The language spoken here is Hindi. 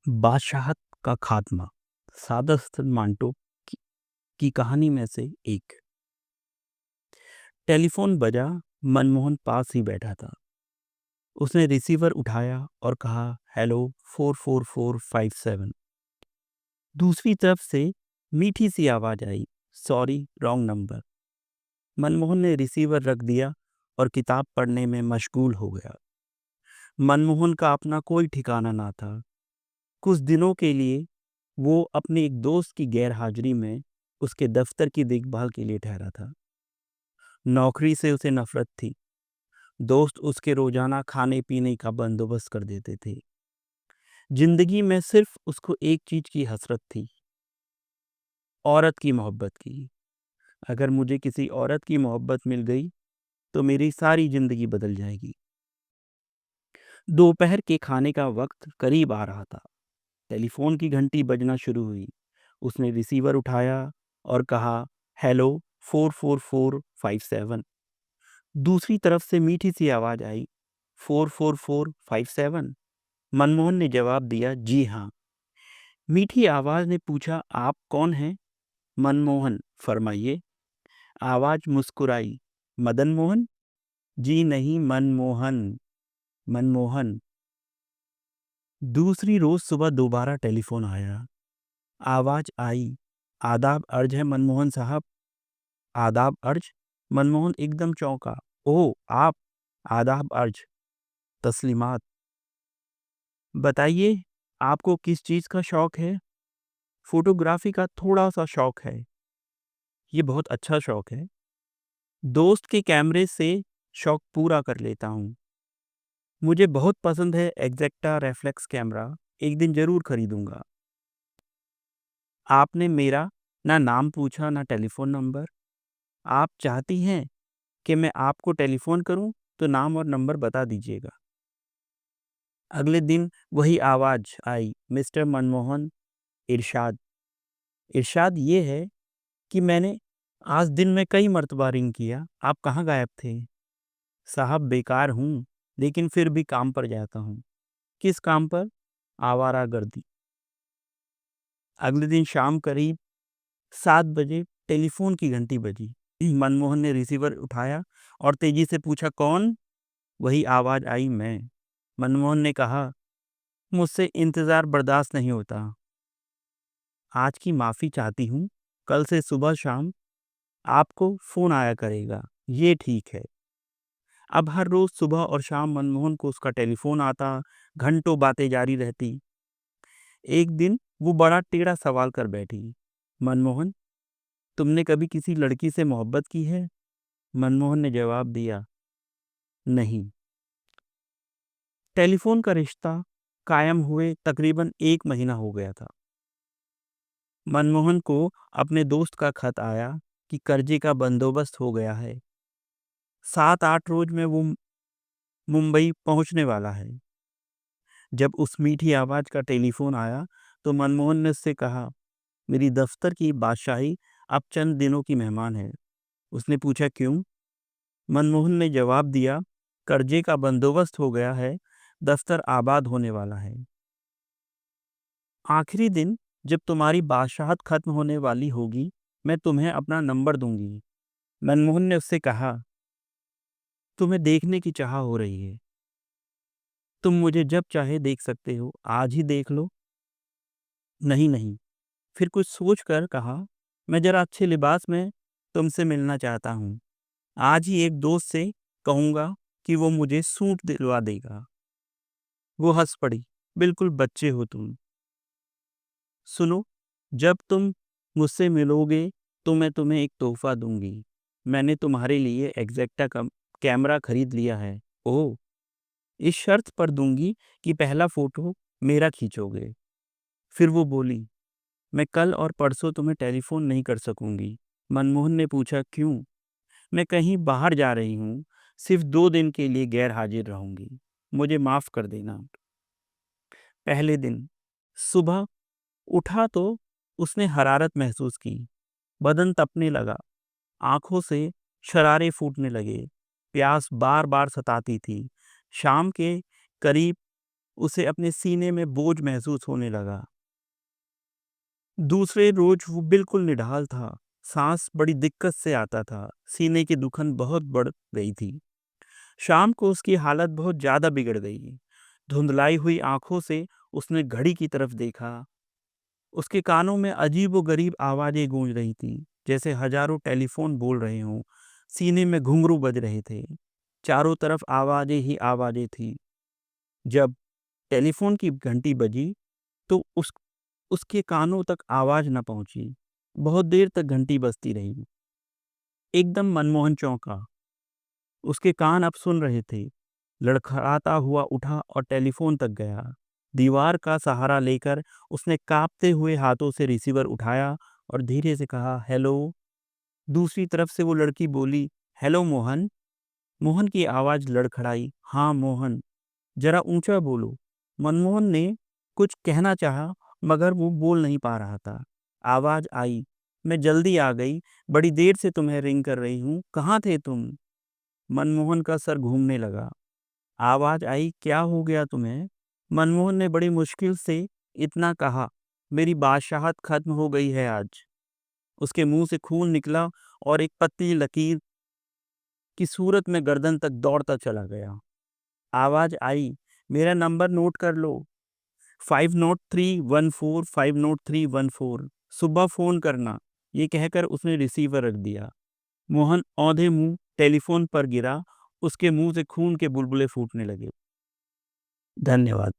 बादशाहत का खात्मा सादस्त मांटो की, की कहानी में से एक। टेलीफोन बजा। मनमोहन पास ही बैठा था। उसने रिसीवर उठाया और कहा, हेलो 44457। दूसरी तरफ से मीठी सी आवाज आई, सॉरी रॉन्ग नंबर। मनमोहन ने रिसीवर रख दिया और किताब पढ़ने में मशगूल हो गया। मनमोहन का अपना कोई ठिकाना ना था। कुछ दिनों के लिए वो अपने एक दोस्त की गैरहाजिरी में उसके दफ्तर की देखभाल के लिए ठहरा था। नौकरी से उसे नफरत थी। दोस्त उसके रोजाना खाने पीने का बंदोबस्त कर देते थे। जिंदगी में सिर्फ उसको एक चीज की हसरत थी, औरत की मोहब्बत की। अगर मुझे किसी औरत की मोहब्बत मिल गई तो मेरी सारी जिंदगी बदल जाएगी। दोपहर के खाने का वक्त करीब आ रहा था। टेलीफोन की घंटी बजना शुरू हुई। उसने रिसीवर उठाया और कहा, हेलो 44457। दूसरी तरफ से मीठी सी आवाज आई, 44457। मनमोहन ने जवाब दिया, जी हाँ। मीठी आवाज ने पूछा, आप कौन हैं? मनमोहन, फरमाइए। आवाज मुस्कुराई, मदन मोहन? जी नहीं, मनमोहन। मनमोहन। दूसरी रोज सुबह दोबारा टेलीफोन आया। आवाज आई, आदाब अर्ज है मनमोहन साहब। आदाब अर्ज? मनमोहन एकदम चौंका। ओह आप, आदाब अर्ज, तस्लीमात। बताइए, आपको किस चीज का शौक है? फोटोग्राफी का थोड़ा सा शौक है। ये बहुत अच्छा शौक है। दोस्त के कैमरे से शौक पूरा कर लेता हूँ। मुझे बहुत पसंद है एग्जैक्टा रेफ्लेक्स कैमरा। एक दिन जरूर खरीदूंगा। आपने मेरा ना नाम पूछा ना टेलीफोन नंबर। आप चाहती हैं कि मैं आपको टेलीफोन करूं तो नाम और नंबर बता दीजिएगा। अगले दिन वही आवाज आई, मिस्टर मनमोहन। इरशाद। इरशाद ये है कि मैंने आज दिन में कई मर्तबा रिंग किया, आप कहाँ गायब थे? साहब बेकार हूँ, लेकिन फिर भी काम पर जाता हूँ। किस काम पर? आवारागर्दी। अगले दिन शाम करीब 7 बजे टेलीफोन की घंटी बजी। मनमोहन ने रिसीवर उठाया और तेजी से पूछा, कौन? वही आवाज आई, मैं। मनमोहन ने कहा, मुझसे इंतजार बर्दाश्त नहीं होता। आज की माफी चाहती हूँ। कल से सुबह शाम आपको फोन आया करेगा, ये ठीक है? अब हर रोज सुबह और शाम मनमोहन को उसका टेलीफोन आता। घंटों बातें जारी रहती। एक दिन वो बड़ा टेढ़ा सवाल कर बैठी, मनमोहन, तुमने कभी किसी लड़की से मोहब्बत की है? मनमोहन ने जवाब दिया, नहीं। टेलीफोन का रिश्ता कायम हुए तकरीबन 1 महीना हो गया था। मनमोहन को अपने दोस्त का खत आया कि कर्जे का बंदोबस्त हो गया है। 7-8 रोज में वो मुंबई पहुंचने वाला है। जब उस मीठी आवाज का टेलीफोन आया तो मनमोहन ने उससे कहा, मेरी दफ्तर की बादशाही अब चंद दिनों की मेहमान है। उसने पूछा, क्यों? मनमोहन ने जवाब दिया, कर्जे का बंदोबस्त हो गया है, दफ्तर आबाद होने वाला है। आखिरी दिन जब तुम्हारी बादशाहत खत्म होने वाली होगी, मैं तुम्हें अपना नंबर दूंगी। मनमोहन ने उससे कहा, तुम्हें देखने की चाह हो रही है। तुम मुझे जब चाहे देख सकते हो, आज ही देख लो। नहीं नहीं। फिर कुछ सोच कर कहा, मैं जरा अच्छे लिबास में तुमसे मिलना चाहता हूँ। आज ही एक दोस्त से कहूंगा कि वो मुझे सूट दिलवा देगा। वो हंस पड़ी, बिल्कुल बच्चे हो तुम। सुनो, जब तुम मुझसे मिलोगे तो मैं तुम्हें एक तोहफा दूंगी। मैंने तुम्हारे लिए एग्जैक्टा कैमरा खरीद लिया है। ओह, इस शर्त पर दूंगी कि पहला फोटो मेरा खींचोगे। फिर वो बोली, मैं कल और परसों तुम्हें टेलीफोन नहीं कर सकूंगी। मनमोहन ने पूछा, क्यों? मैं कहीं बाहर जा रही हूँ, सिर्फ 2 दिन के लिए गैर हाजिर रहूंगी। मुझे माफ कर देना। पहले दिन सुबह उठा तो उसने हरारत महसूस की। बदन तपने लगा। आंखों से शरारे फूटने लगे। प्यास बार बार सताती थी। शाम के करीब उसे अपने सीने में बोझ महसूस होने लगा। दूसरे रोज वो बिल्कुल निढाल था। सांस बड़ी दिक्कत से आता था। सीने की दुखन बहुत बढ़ गई थी। शाम को उसकी हालत बहुत ज्यादा बिगड़ गई। धुंधलाई हुई आंखों से उसने घड़ी की तरफ देखा। उसके कानों में अजीबो-गरीब आवाजें गूंज रही थीं, जैसे हजारों टेलीफोन बोल रहे हों। सीने में घुंघरू बज रहे थे। चारों तरफ आवाजें ही आवाजें थीं। जब टेलीफोन की घंटी बजी, तो उसके कानों तक आवाज न पहुंची। बहुत देर तक घंटी बजती रही। एकदम मनमोहन चौंका। उसके कान अब सुन रहे थे। लड़खड़ाता हुआ उठा और टेलीफोन तक गया। दीवार का सहारा लेकर उसने कांपते हुए हाथों से रिसीवर उठाया और धीरे से कहा, हेलो। दूसरी तरफ से वो लड़की बोली, हेलो मोहन। मोहन की आवाज लड़खड़ाई, हाँ मोहन, जरा ऊंचा बोलो। मनमोहन ने कुछ कहना चाहा, मगर वो बोल नहीं पा रहा था। आवाज आई, मैं जल्दी आ गई, बड़ी देर से तुम्हें रिंग कर रही हूँ, कहाँ थे तुम? मनमोहन का सर घूमने लगा। आवाज आई, क्या हो गया तुम्हें? मनमोहन ने बड़ी मुश्किल से इतना कहा, मेरी बादशाहत खत्म हो गई है आज। उसके मुंह से खून निकला और एक पतली लकीर की सूरत में गर्दन तक दौड़ता चला गया। आवाज आई, मेरा नंबर नोट कर लो, 50314, 50314, सुबह फोन करना। ये कहकर उसने रिसीवर रख दिया। मोहन औंधे मुंह टेलीफोन पर गिरा। उसके मुंह से खून के बुलबुले फूटने लगे। धन्यवाद।